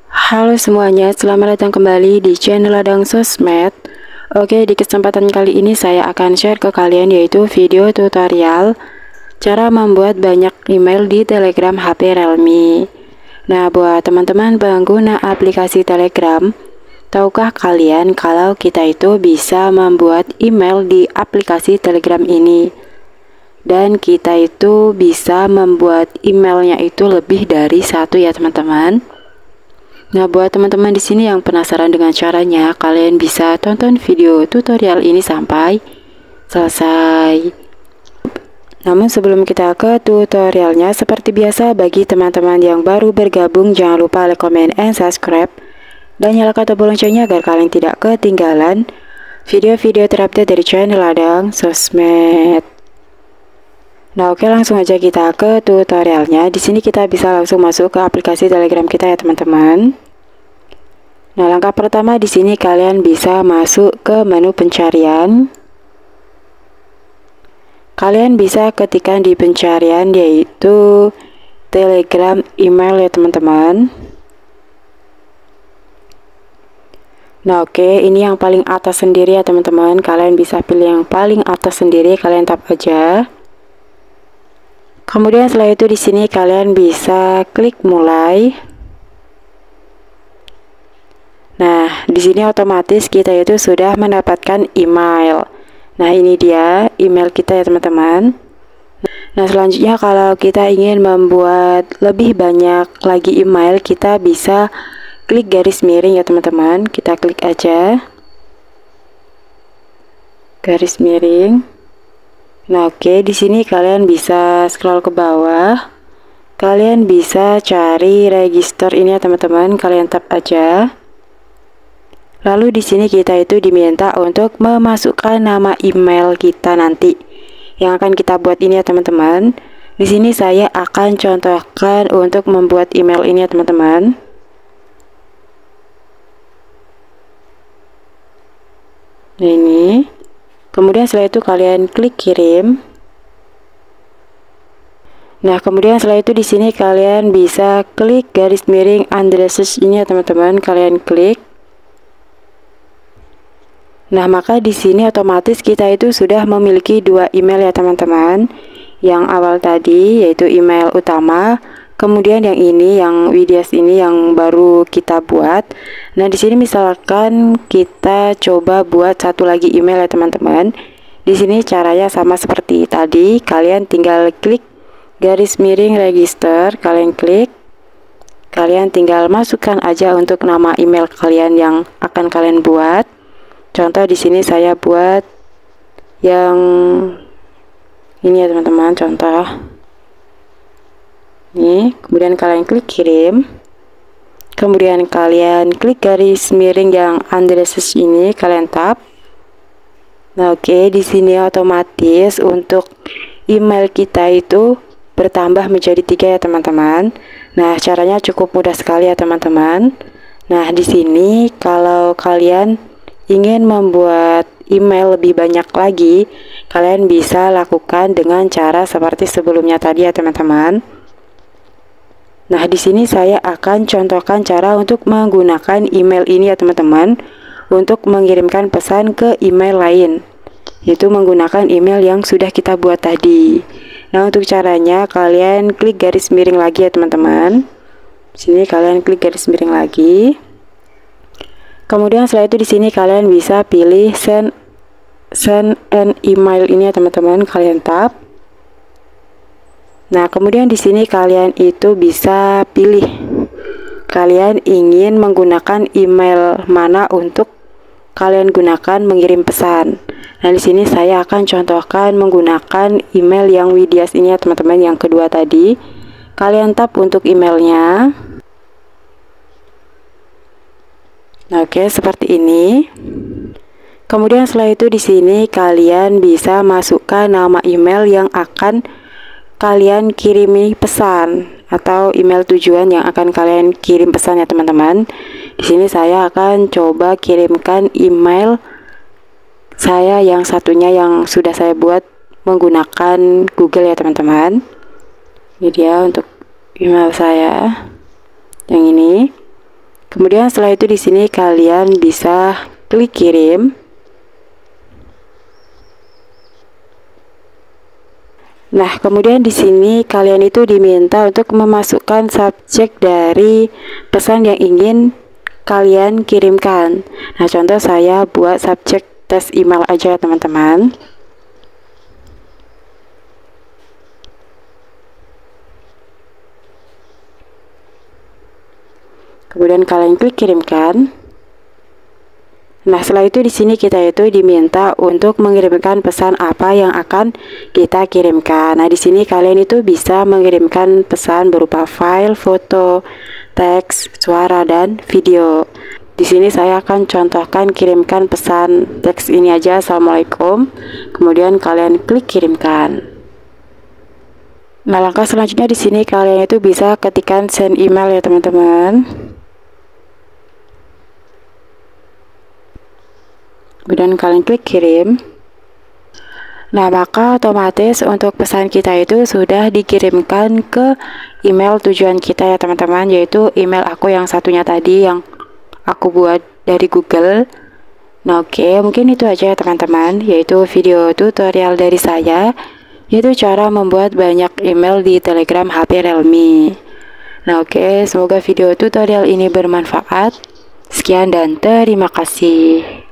Halo semuanya, selamat datang kembali di channel Ladang Sosmed. Oke, di kesempatan kali ini saya akan share ke kalian yaitu video tutorial cara membuat banyak email di Telegram HP Realme. Nah, buat teman-teman pengguna aplikasi Telegram, tahukah kalian kalau kita itu bisa membuat email di aplikasi Telegram ini? Dan kita itu bisa membuat emailnya itu lebih dari satu ya teman-teman. Nah, buat teman-teman di sini yang penasaran dengan caranya, kalian bisa tonton video tutorial ini sampai selesai. Namun sebelum kita ke tutorialnya, seperti biasa bagi teman-teman yang baru bergabung, jangan lupa like, comment, and subscribe, dan nyalakan tombol loncengnya agar kalian tidak ketinggalan video-video terupdate dari channel Ladang Sosmed. Nah, oke, langsung aja kita ke tutorialnya. Di sini kita bisa langsung masuk ke aplikasi Telegram kita ya teman-teman. Nah, langkah pertama di sini kalian bisa masuk ke menu pencarian. Kalian bisa ketikkan di pencarian yaitu Telegram email ya teman-teman. Nah, oke, ini yang paling atas sendiri ya teman-teman. Kalian bisa pilih yang paling atas sendiri, kalian tap aja. Kemudian setelah itu di sini kalian bisa klik mulai. Nah, di sini otomatis kita itu sudah mendapatkan email. Nah, ini dia email kita ya teman-teman. Nah, selanjutnya kalau kita ingin membuat lebih banyak lagi email, kita bisa klik garis miring ya teman-teman. Kita klik aja garis miring. Nah, oke, di sini kalian bisa scroll ke bawah. Kalian bisa cari register ini ya teman-teman, kalian tap aja. Lalu di sini kita itu diminta untuk memasukkan nama email kita nanti yang akan kita buat ini ya teman-teman. Di sini saya akan contohkan untuk membuat email ini ya teman-teman. Nah, ini. Kemudian setelah itu kalian klik kirim. Nah, kemudian setelah itu di sini kalian bisa klik garis miring addresses ini ya teman-teman, kalian klik. Nah, maka di sini otomatis kita itu sudah memiliki dua email ya teman-teman. Yang awal tadi yaitu email utama, kemudian yang ini yang Widias ini yang baru kita buat. Nah, di sini misalkan kita coba buat satu lagi email ya teman-teman. Di sini caranya sama seperti tadi, kalian tinggal klik garis miring register, kalian klik. Kalian tinggal masukkan aja untuk nama email kalian yang akan kalian buat. Contoh di sini saya buat yang ini ya teman-teman, contoh. Nih, kemudian kalian klik kirim. Kemudian kalian klik garis miring yang addresses ini, kalian tap. Nah, oke, di sini otomatis untuk email kita itu bertambah menjadi 3 ya teman-teman. Nah, caranya cukup mudah sekali ya teman-teman. Nah, di sini kalau kalian ingin membuat email lebih banyak lagi, kalian bisa lakukan dengan cara seperti sebelumnya tadi ya teman-teman. Nah, di sini saya akan contohkan cara untuk menggunakan email ini ya teman-teman untuk mengirimkan pesan ke email lain, yaitu menggunakan email yang sudah kita buat tadi. Nah, untuk caranya kalian klik garis miring lagi ya teman-teman. Sini kalian klik garis miring lagi. Kemudian setelah itu di sini kalian bisa pilih send an email ini ya teman-teman, kalian tap. Nah, kemudian di sini kalian itu bisa pilih kalian ingin menggunakan email mana untuk kalian gunakan mengirim pesan. Nah, di sini saya akan contohkan menggunakan email yang Widias ini ya teman-teman, yang kedua tadi. Kalian tap untuk emailnya. Nah, oke, seperti ini. Kemudian setelah itu di sini kalian bisa masukkan nama email yang akan kalian kirimi pesan atau email tujuan yang akan kalian kirim pesan ya teman-teman. Di sini saya akan coba kirimkan email saya yang satunya yang sudah saya buat menggunakan Google ya teman-teman. Ini dia untuk email saya yang ini. Kemudian setelah itu di sini kalian bisa klik kirim. Nah, kemudian di sini kalian itu diminta untuk memasukkan subjek dari pesan yang ingin kalian kirimkan. Nah, contoh saya buat subjek tes email aja teman-teman. Kemudian kalian klik kirimkan. Nah, setelah itu di sini kita itu diminta untuk mengirimkan pesan apa yang akan kita kirimkan. Nah, di sini kalian itu bisa mengirimkan pesan berupa file, foto, teks, suara, dan video. Di sini saya akan contohkan kirimkan pesan teks ini aja, Assalamualaikum. Kemudian kalian klik kirimkan. Nah, langkah selanjutnya di sini kalian itu bisa ketikkan send email ya teman-teman. Kemudian kalian klik kirim. Nah, maka otomatis untuk pesan kita itu sudah dikirimkan ke email tujuan kita ya teman-teman, yaitu email aku yang satunya tadi yang aku buat dari Google. Nah, oke, mungkin itu aja ya teman-teman, yaitu video tutorial dari saya, yaitu cara membuat banyak email di Telegram HP Realme. Nah, oke, semoga video tutorial ini bermanfaat. Sekian dan terima kasih.